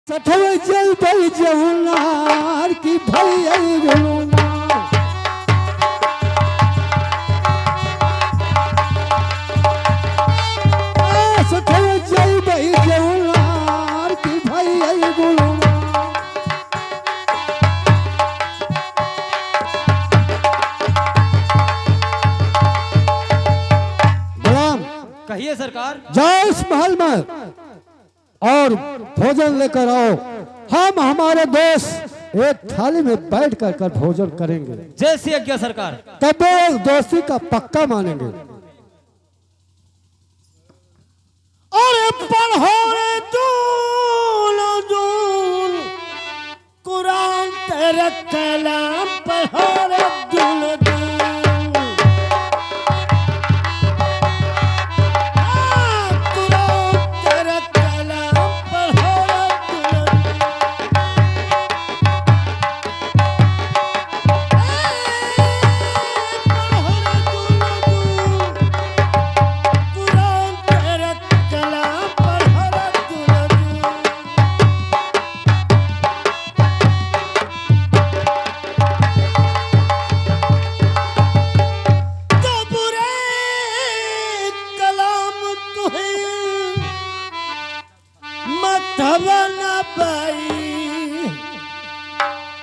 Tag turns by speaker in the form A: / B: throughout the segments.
A: सठवे जल बल जमुनार की भई गुलुनार सठवे जल बल जमुनार की भई गुलुनार गुलाम
B: कहिए सरकार।
A: जाओ इस महल में और भोजन लेकर आओ। हम हमारे दोस्त एक थाली में बैठ कर भोजन करेंगे।
B: जैसी आज्ञा सरकार।
A: तब वो दोस्ती का पक्का मानेंगे। अरे पढ़ोरे दूल दूल कुरान तेरे कलाम पढ़ोरे दूल दूल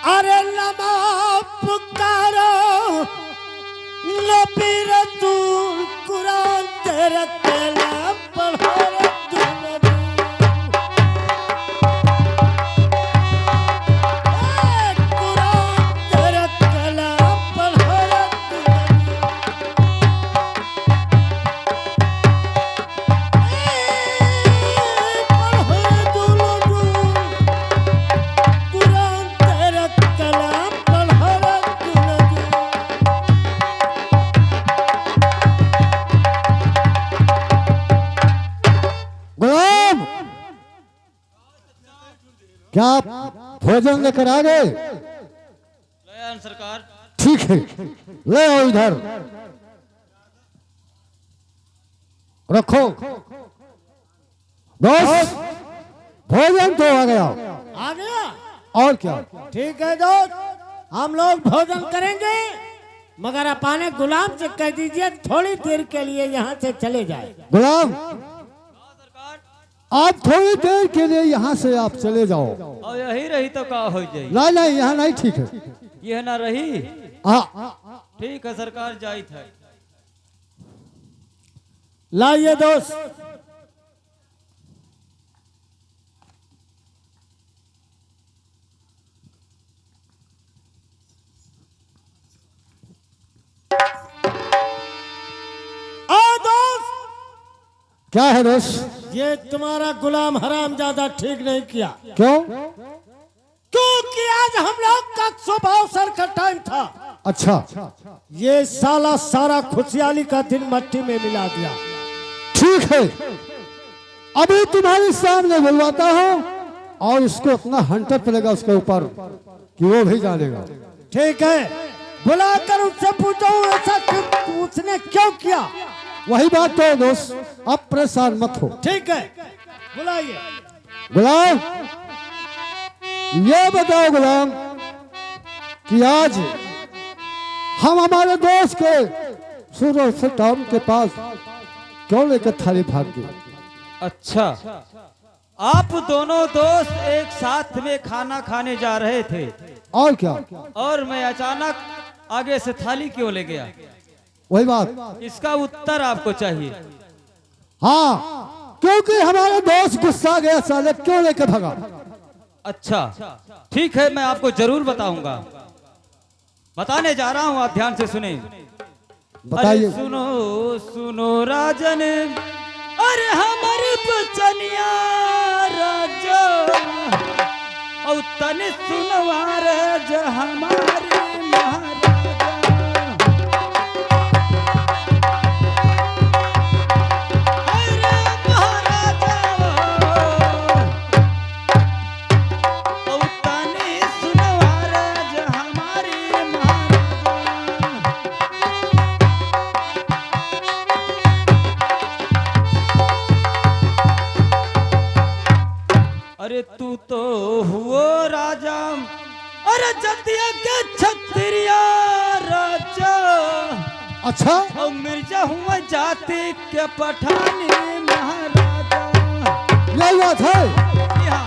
A: अरे नमा पुकारो नबी रसूल कुरान तेरा कलाम पढ़ो क्या आप भोजन लेकर आ गए?
B: सरकार।
A: ठीक है, ले आओ इधर रखो। दोस्त भोजन तो आ गया।
C: आ गया
A: और क्या?
C: ठीक है दोस्त, हम लोग भोजन करेंगे, मगर अपने गुलाम से कह दीजिए थोड़ी देर के लिए यहाँ से चले जाए।
A: गुलाम आप थोड़ी देर के लिए यहाँ से आप चले जाओ।
B: और यही रही तो क्या हो जाए?
A: नहीं नहीं, यहाँ नहीं ठीक है।
B: यह ना रही।
A: हाँ
B: ठीक है सरकार, जाई था।
C: लाइए दोस्त।
A: क्या है दोस्त?
C: ये तुम्हारा गुलाम हराम ज्यादा ठीक नहीं किया।
A: क्यों?
C: क्योंकि आज हम लोग का सुबह अवसर का टाइम था।
A: अच्छा,
C: ये साला सारा खुशहाली का दिन मट्टी में मिला दिया।
A: ठीक है, अभी तुम्हारे सामने बुलवाता हूँ और इसको अपना हंटर पड़ेगा उसके ऊपर कि वो भी जानेगा।
C: ठीक है, बुलाकर उससे पूछो ऐसा उसने क्यों किया।
A: वही बात तो है दोस्त, अब परेशान मत हो।
C: ठीक है, बुलाइए।
A: गुलाम ये बताओ गुलाम कि आज हम हमारे दोस्त के सूरज से टाउन के पास क्यों लेकर थाली भाग गए?
B: अच्छा, आप दोनों दोस्त एक साथ में खाना खाने जा रहे थे
A: और क्या?
B: और मैं अचानक आगे से थाली क्यों ले गया?
A: वही बात,
B: इसका उत्तर आपको चाहिए।
A: हाँ, क्योंकि हमारा दोस्त गुस्सा गया, साले क्यों लेकर भागा।
B: अच्छा ठीक है, मैं आपको जरूर बताऊंगा। बताने जा रहा हूं, आप ध्यान से सुने।
A: बताइए।
B: सुनो सुनो राजन, अरे हमारे बचनिया राजा, और तने सुनवा राजा हमारे महाराजा। अरे तू तो हुओ राजा, अरे जतिया के क्षत्रिया राजा।
A: अच्छा,
B: और मिर्जा हुआ जाति के पठानी महाराजा।
A: यही बात है।
B: यहाँ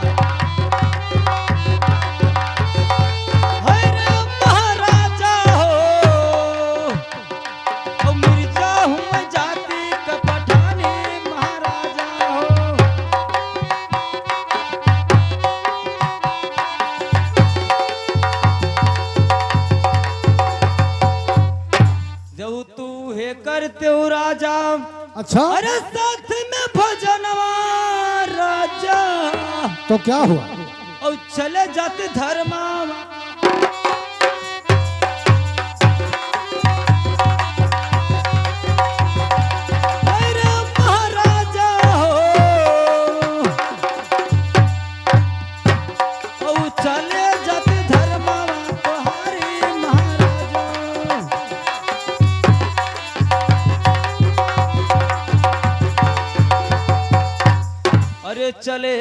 B: है रे महाराजा हो, और मिर्जा हुआ जाति के पठानी महाराजा हो। जब तू है करते हो राजा,
A: अच्छा,
B: अरे साथ में भजनवा राजा।
A: तो क्या हुआ?
B: और चले जाते धर्मा, अरे महाराजा हो, और चले जाते धर्मा तुम्हारी महाराजा। अरे चले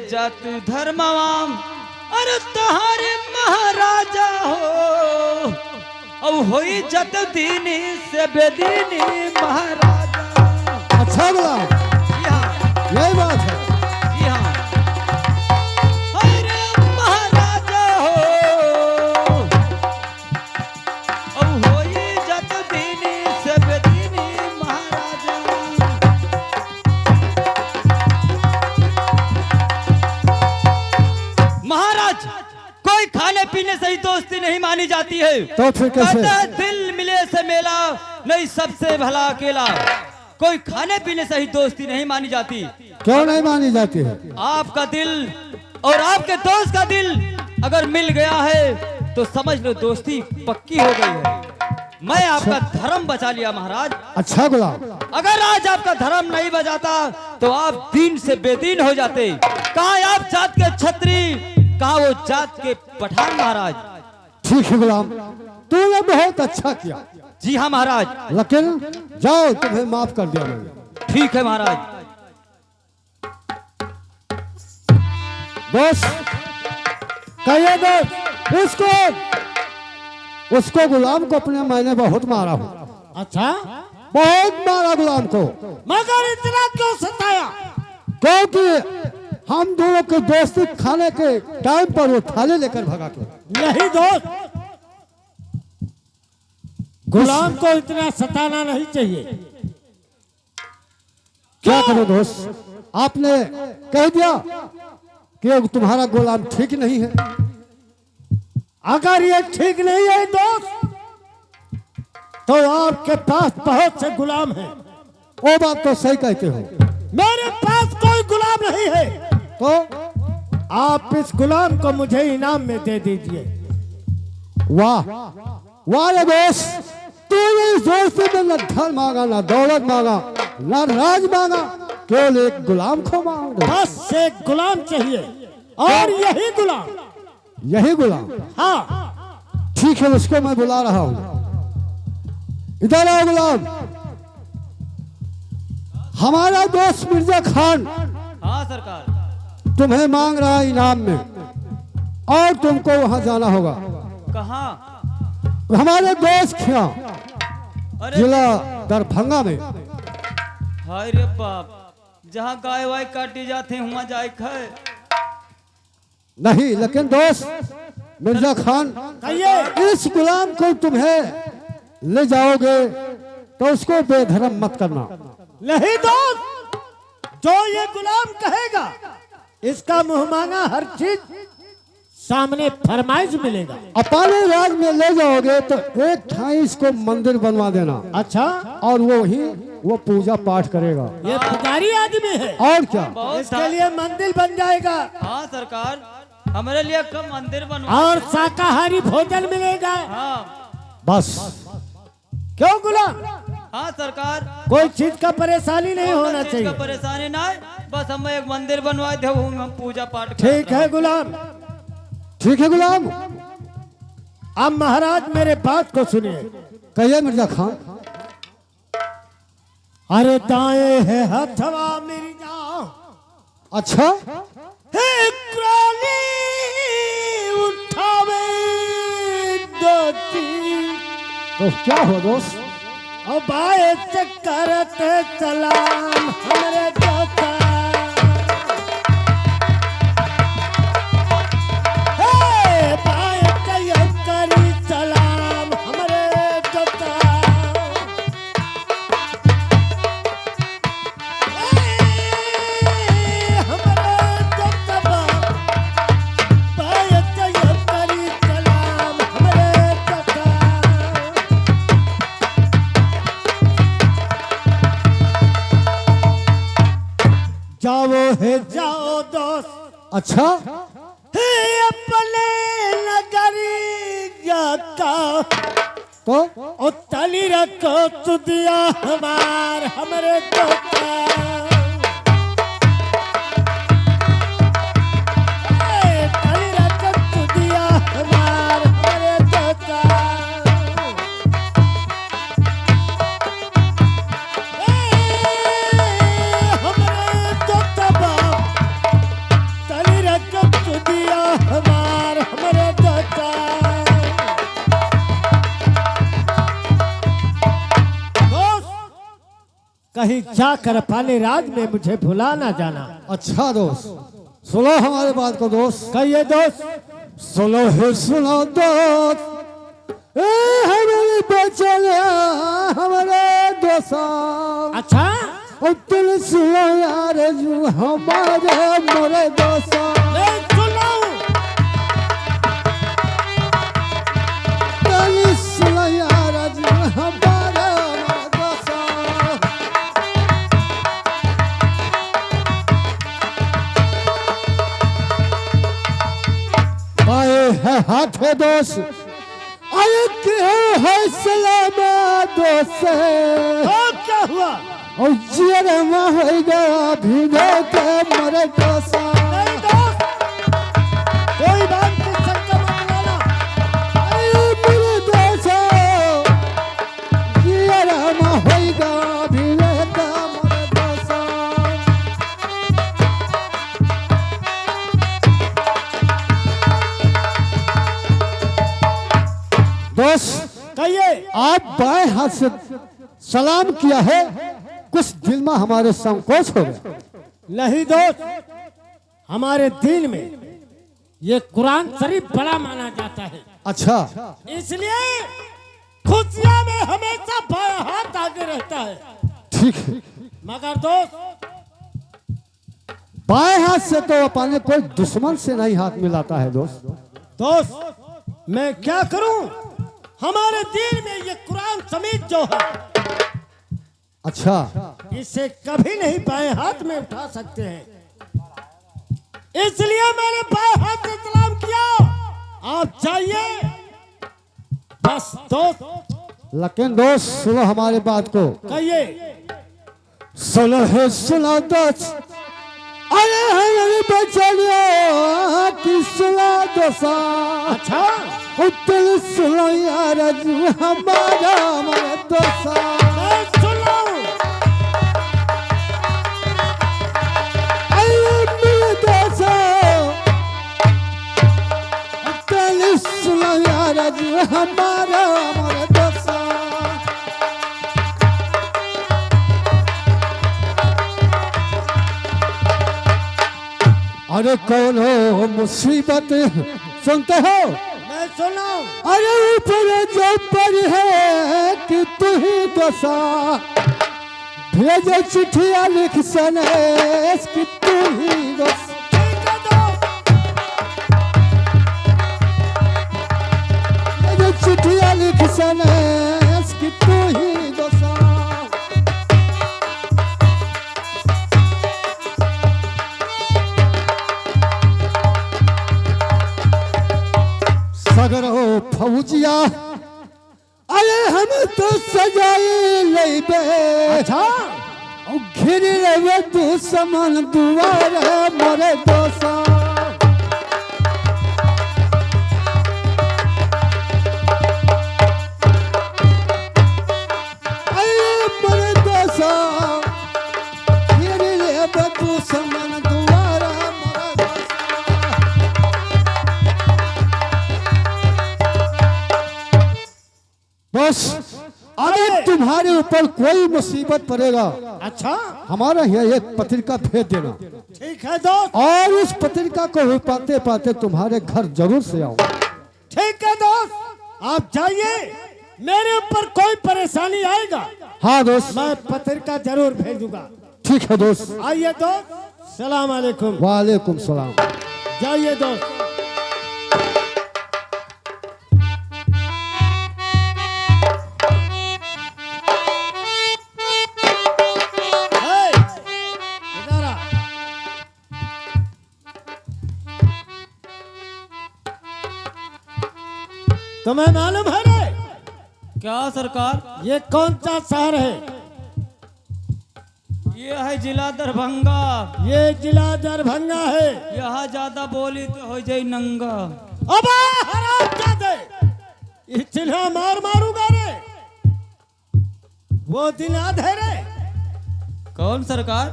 B: जात धर्मवाम, अरे तहारे महाराजा हो, और होई जत दीनी से बेदीनी महाराजा।
A: अच्छा गुलाम,
B: यहाँ
A: यही बात है।
B: यहाँ अरे महाराजा हो, और होई जत दीनी से बेदीनी महाराजा। महाराज, कोई खाने पीने से ही दोस्ती नहीं मानी जाती है।
A: तो फिर कैसे?
B: कहते हैं, दिल मिले से मेला, नहीं सबसे भला अकेला। कोई खाने पीने से ही दोस्ती नहीं मानी जाती।
A: क्यों नहीं मानी जाती है?
B: आपका दिल और आपके दोस्त का दिल अगर मिल गया है तो समझ लो दोस्ती पक्की हो गई है। मैं आपका धर्म बचा लिया महाराज।
A: अच्छा गुलाम,
B: अगर आज आपका धर्म नहीं बचाता तो आप दीन से बेदीन हो जाते। कहा आप जात के छत्री, कहा वो जात के पठान महाराज।
A: ठीक है गुलाम, तूने बहुत अच्छा किया।
B: जी हाँ महाराज।
A: लेकिन जाओ, तुम्हें माफ कर दिया मैंने।
B: ठीक है महाराज।
A: बस कहिए दोस्त, उसको गुलाम को अपने मैंने बहुत मारा हूँ,
C: अच्छा,
A: बहुत मारा गुलाम को।
C: मगर इतना क्यों सताया?
A: क्योंकि हम दोनों के दोस्ती खाने के टाइम पर वो थाले लेकर भगा के।
C: यही दोस्त, गुलाम को इतना सताना नहीं चाहिए।
A: क्या करो दोस्त, आपने कह दिया कि तुम्हारा गुलाम ठीक नहीं है।
C: अगर ये ठीक नहीं है दोस्त, तो आपके पास बहुत से गुलाम हैं।
A: वो बात तो सही कहते हो।
C: मेरे पास कोई गुलाम नहीं है,
A: तो
C: आप इस गुलाम को मुझे इनाम में दे दीजिए।
A: वाह वाह रे दोस्त, तूने इस दोस्ती में न धन मांगा, न दौलत मांगा, न राज मांगा, केवल एक गुलाम को मांग दो।
C: बस एक गुलाम चाहिए, और यही गुलाम।
A: यही गुलाम?
C: हाँ,
A: ठीक है, उसको मैं बुला रहा हूँ। इधर आओ गुलाम। हमारा दोस्त मिर्जा खान
B: हाँ सरकार।
A: तुम्हें मांग रहा है इनाम में, और तुमको वहां जाना होगा।
B: कहाँ?
A: हमारे दोस्त खिया,
B: अरे
A: जिला दरभंगा में।
B: हाय रे बाप, जहाँ गाय वाय काटी जाते हैं वहाँ जाए खाए।
A: नहीं, लेकिन दोस्त मिर्जा खान,
C: कहिए।
A: इस गुलाम को तुम्हें ले जाओगे तो उसको बेधर्म मत करना।
C: नहीं दोस्त, जो ये गुलाम कहेगा इसका मुंह मांगा हर चीज सामने फरमाइश मिलेगा।
A: अपने राज में ले जाओगे तो एक ठाई इसको मंदिर बनवा देना।
C: अच्छा,
A: और वो पूजा पाठ करेगा।
C: ये पुजारी आदमी है,
A: और क्या?
C: इसके लिए मंदिर बन जाएगा।
B: हाँ सरकार, हमारे लिए कम मंदिर बनवा।
C: और शाकाहारी भोजन मिलेगा।
B: हाँ
A: बस।
C: क्यों गुलाम?
B: हाँ सरकार,
C: कोई चीज का परेशानी नहीं होना
B: चीज का
C: चाहिए।
B: परेशानी ना है, बस हम एक मंदिर बनवाए थे, वो हम पूजा पाठ
C: ठीक है गुलाम।
A: ठीक है गुलाम।
C: अब महाराज मेरे बात को सुनिए।
A: कहिए मिर्जा खान।
C: अरे दाएं है हथवा मिर्जा,
A: अच्छा,
C: हे क्राली उठावे दोती
A: दोस्त क्या हो दोस्त?
C: और बाए करते सलाम हमरे दोता बाए करी सलाम हमरे दोता
A: जाओ है
C: जाओ दोस्त
A: अच्छा
C: हे अपने नगरी जाता
A: तो
C: और तली रखो तुदिया हमार हमरे दोता तली रखो तुदिया हमार हमरे दोता हमरे दोता बाप तली रखो तुदिया हमार हमरे दोता कहीं जाकर पाले राज में मुझे भुला ना जाना।
A: अच्छा दोस्त, सुनो हमारे बात को दोस्त।
C: कहिए दोस्त।
A: सुनो है सुनो दोस्त, ए हमारे बचलिया हमारे दोस्त।
C: अच्छा
A: और तुम सुनो यार जो हमारे मोरे दोस्त।
C: नहीं सुनो।
A: तुम सुनो यार जो हमारे दोस्त। आए है हाथ है दोस्त, आए क्यों है सलामा दोस्त।
C: क्या हुआ?
A: और जियरमा हो गया भीगो के मरे दोस्त।
C: नहीं दोस्त, कोई बात की शंका मत लेना।
A: अरे मेरे दोस्त, जियरमा हो गया भीगो के मरे दोस्त। दोस्त
C: कहिए।
A: आप बाएं हाथ से सलाम किया है, कुछ दिल में हमारे संकोच हो गए।
C: नहीं दोस्त, हमारे दिल में ये कुरान शरीफ बड़ा माना जाता है,
A: अच्छा
C: इसलिए खुशियां में हमेशा बाएं हाथ आगे रहता है।
A: ठीक है,
C: मगर दोस्त
A: बाएं हाथ से तो अपने कोई दुश्मन से नहीं हाथ मिलाता है दोस्त।
C: दोस्त मैं क्या करूं, हमारे दिल में ये कुरान समीत जो है,
A: अच्छा
C: इसे कभी नहीं बाएं हाथ में उठा सकते हैं, इसलिए मैंने बाएं हाथ से सलाम किया। आप जाइए बस दोस्त।
A: लेकिन दोस्त सुनो हमारे बात को।
C: कहिए।
A: सुनो है सुनो दोस्त, अरे हमारे बचलिया की सुनो दोस्त।
C: अच्छा
A: उत्तल सुनो यार जो हमारा हमारे दोस्त।
C: मैं सुन रहा हूं।
A: सुनो यार जो हमारा हमारे दोस्त। अरे कौन हो मुसीबत सुनते हो,
C: मैं सुन रहा हूं।
A: अरे ऊपर जो पर है कि तू ही दोसा, भेजे चिट्ठियां लिख सनेस कि तू ही दोसा।
C: ठीक है दोस्त।
A: चिट्ठियां लिख सनेस कि तू ही दोसा। सगर हो फौजिया, अरे हम तो सजाई लेबे।
C: अच्छा
A: घिर लेबे दुश्मन दुआरे मरे दोसा। दुश्मन दुआरा मरे दोसा। दोस्त, अगर तुम्हारे ऊपर कोई मुसीबत पड़ेगा,
C: अच्छा
A: हमारा यहाँ एक पत्रिका भेज देना,
C: ठीक है दोस्त।
A: और उस पत्रिका को भी पाते पाते तुम्हारे घर जरूर से आऊंगा।
C: ठीक है दोस्त, आप जाइए। मेरे ऊपर कोई परेशानी आएगा,
A: हाँ दोस्त,
C: मैं पत्रिका जरूर भेजूंगा।
A: ठीक है दोस्त।
C: आइए दोस्त, सलाम अलैकुम।
A: वालेकुम सलाम।
C: जाइए दोस्त। हे, इधर आ। तुम्हें मालूम है रे,
B: क्या सरकार?
C: ये कौन सा शहर है?
B: ये है जिला दरभंगा।
C: ये जिला दरभंगा है।
B: यहाँ ज्यादा बोली तो हो जाई नंगा।
C: अबे हरामजादे, इतना मार मारूंगा रे। वो दिन याद है रे,
B: कौन सरकार?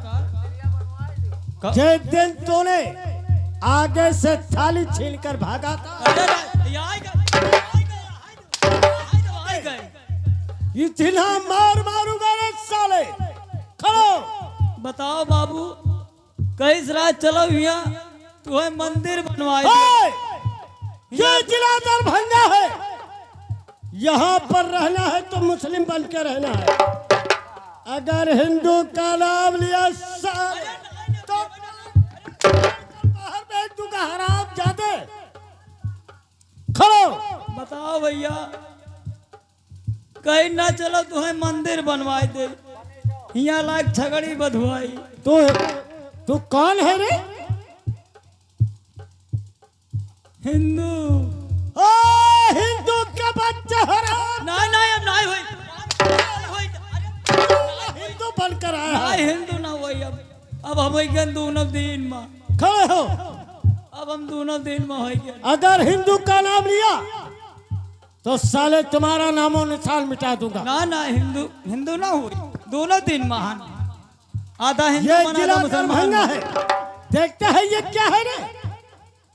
C: जिस दिन तूने आगे से थाली छीन कर भागा था। इतना मार मारूंगा रे साले। खड़ो।
B: बताओ बाबू, कैस रात चलो यहाँ तुम्हें मंदिर बनवाए।
C: हे, ये जिला दरभंगा है। यहाँ पर रहना है तो मुस्लिम बन के रहना है। अगर हिंदू का नाम लिया साले तो बाहर भेज दूंगा। हरामजादे, खड़ो।
B: बताओ भैया, कहीं ना चलो तुम्हें मंदिर बनवाए दे। यहाँ लायक छगड़ी बधवाई।
C: तू कौन है रे?
B: हिंदू।
C: ओ हिंदू का बच्चा हराम।
B: नहीं नहीं, अब नहीं हुई।
C: हिंदू बनकर आया है।
B: नहीं, हिंदू ना हुई। अब हम होई गए दोनों दिन में।
C: खड़े हो।
B: अब हम दोनों दिन में हो गए।
C: अगर हिंदू का नाम लिया तो साले तुम्हारा नामो निशान मिटा दूंगा।
B: ना ना, हिंदू हिंदू ना हुई। दोनों दिन महान, आधा हिंदू
C: ये
B: मन,
C: जिला
B: आधा मुसलमान।
C: दरभंगा है। देखते हैं ये क्या है रे?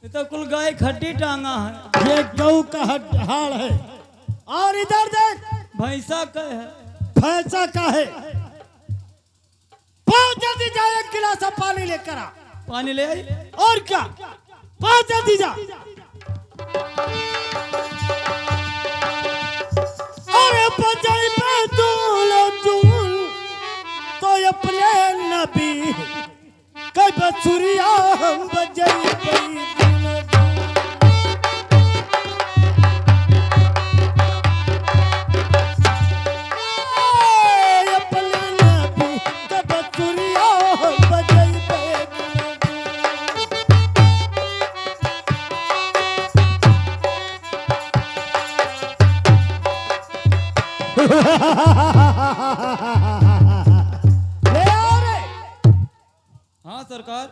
B: ये तो कुल गाय खड्डी टांगा है।
C: ये गऊ का हाड़ है। और इधर देख,
B: भैंसा का है।
C: भैंसा का है। बहुत जल्दी जा, एक गिलास पानी लेकर आ।
B: पानी ले आई।
C: और क्या, बहुत जल्दी जा। अरे बजाई पे दूल दूल तो अपने नबी कई बसुरिया हम बजाई पे दूल अपने नबी कई बसुरिया हम बजाई पे
B: हाँ सरकार।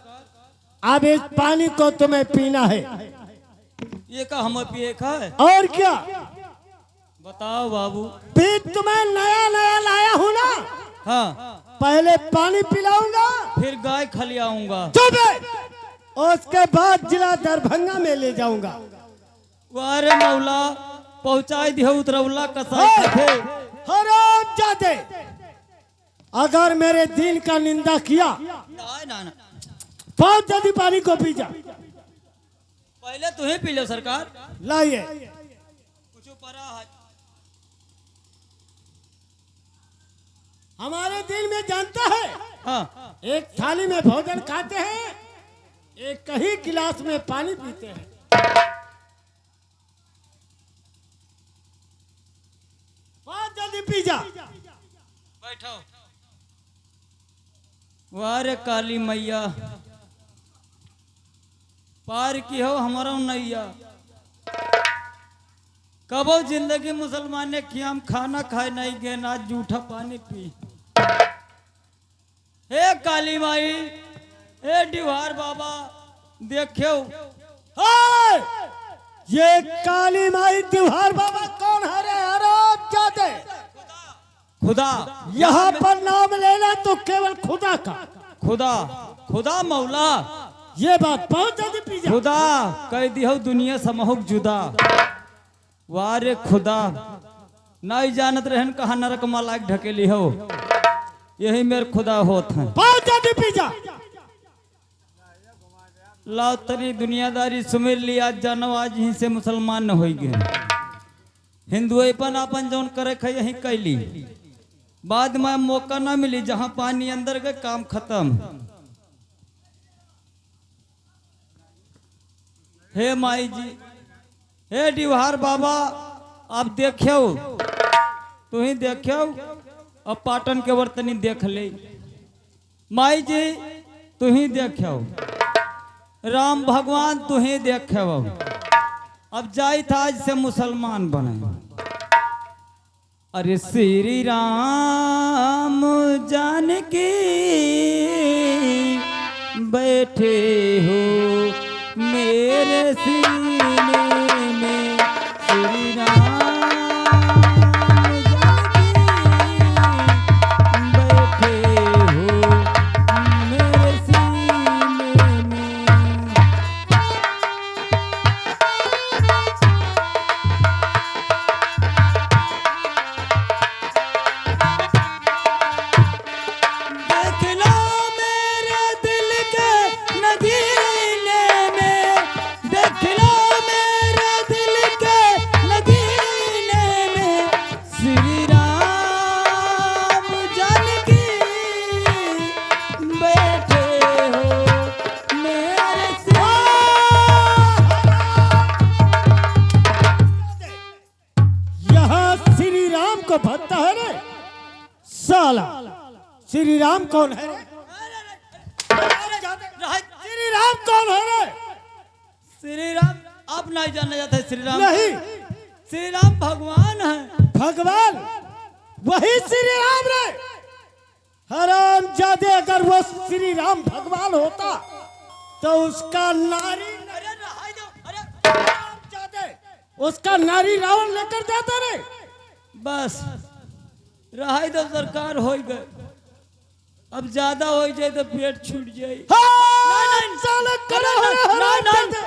C: अब इस पानी को तुम्हें पीना है।
B: ये का हम पिए का है?
C: और क्या?
B: बताओ बाबू।
C: भी तुम्हें नया नया लाया हूँ ना।
B: हाँ,
C: पहले पानी पिलाऊंगा,
B: फिर गाय खलियाऊंगा।
C: चुप है। उसके बाद जिला दरभंगा में ले जाऊंगा।
B: वारे मौला, पहुंचाई दिया उतरौला कसाई थे।
C: हरामजादे, अगर मेरे दीन का निंदा किया
B: ना ना,
C: बहुत जल्दी पानी को पी जा।
B: पहले तुम्हें पी लो सरकार।
C: लाइए।
B: कुछ परा है।
C: हमारे दिल में जानता है,
B: हाँ,
C: एक थाली में भोजन खाते हैं, एक ही गिलास में पानी पीते हैं। बहुत जल्दी पी जा।
B: बैठो। वारे काली मैया, पार की हो हमारा नैया। कबो जिंदगी मुसलमान ने किया, हम खाना खाए नहीं गए ना जूठा पानी पी। हे काली माई, हे डिवार बाबा, देखो।
C: हाय! ये काली माई त्योहार बाबा कौन है रे? हरामजादे,
B: खुदा।
C: यहाँ पर नाम लेना तो केवल खुदा का।
B: खुदा, खुदा मौला।
C: ये बात बहुत जल्दी पी जा।
B: खुदा कह दियो दुनिया समहुक जुदा। वारे खुदा, नहीं जानत रहन कहा नरक मलाक ढकेली हो, यही मेरे खुदा होत हैं।
C: पाँव जल्दी पी जा।
B: लाओ तनी दुनियादारी सुमिर लिया जानो, आज यहीं से मुसलमान न होई गए। हिंदुएपन अपन जौन करे खे यही कैली, बाद में मौका ना मिली, जहां पानी अंदर गए काम खत्म। हे माई जी, हे डिवहार बाबा, आप देखियो, तू ही देखियो, अब पाटन के वर्तनी देख ले। माई जी तू ही देखियो, राम भगवान तू ही देखियो, अब जाई था आज से मुसलमान बने। अरे श्री राम जानकी बैठे हो मेरे सीने में, श्री राम जानकी बैठे हो मेरे सीने में। देख लो मेरे दिल के नगीने में, देख लो मेरे दिल के नगीने में, श्री राम जानकी बैठे हो मेरे
C: यहाँ श्री राम को भत्ता है रे साला। श्री राम कौन है रे? श्री राम कौन है रे?
B: श्री राम आप नहीं जाना जाता है। श्री राम
C: नहीं,
B: श्री राम भगवान है।
C: भगवान वही श्री राम रे। हराम जादे, अगर वो श्री राम भगवान होता तो उसका नारी, हरामजादे, उसका नारी रावण लेकर जाता रे।
B: बस रहा तो सरकार हो गए, अब ज्यादा हो जाए तो पेट छूट जाए।
C: साले खड़े हो रे, हरामजादे।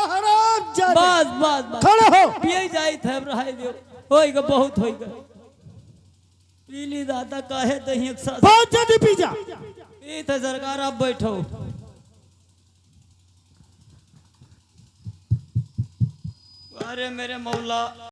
C: हरामजादे।
B: बस बस बस
C: खड़े हो।
B: पिए जाए थे, अब रहा दो, होएगा बहुत होएगा। पीली दादा काहे दही एक साथ
C: बहुत जल्दी पी जा।
B: पी थे सरकार, आप बैठो। अरे मेरे मौला।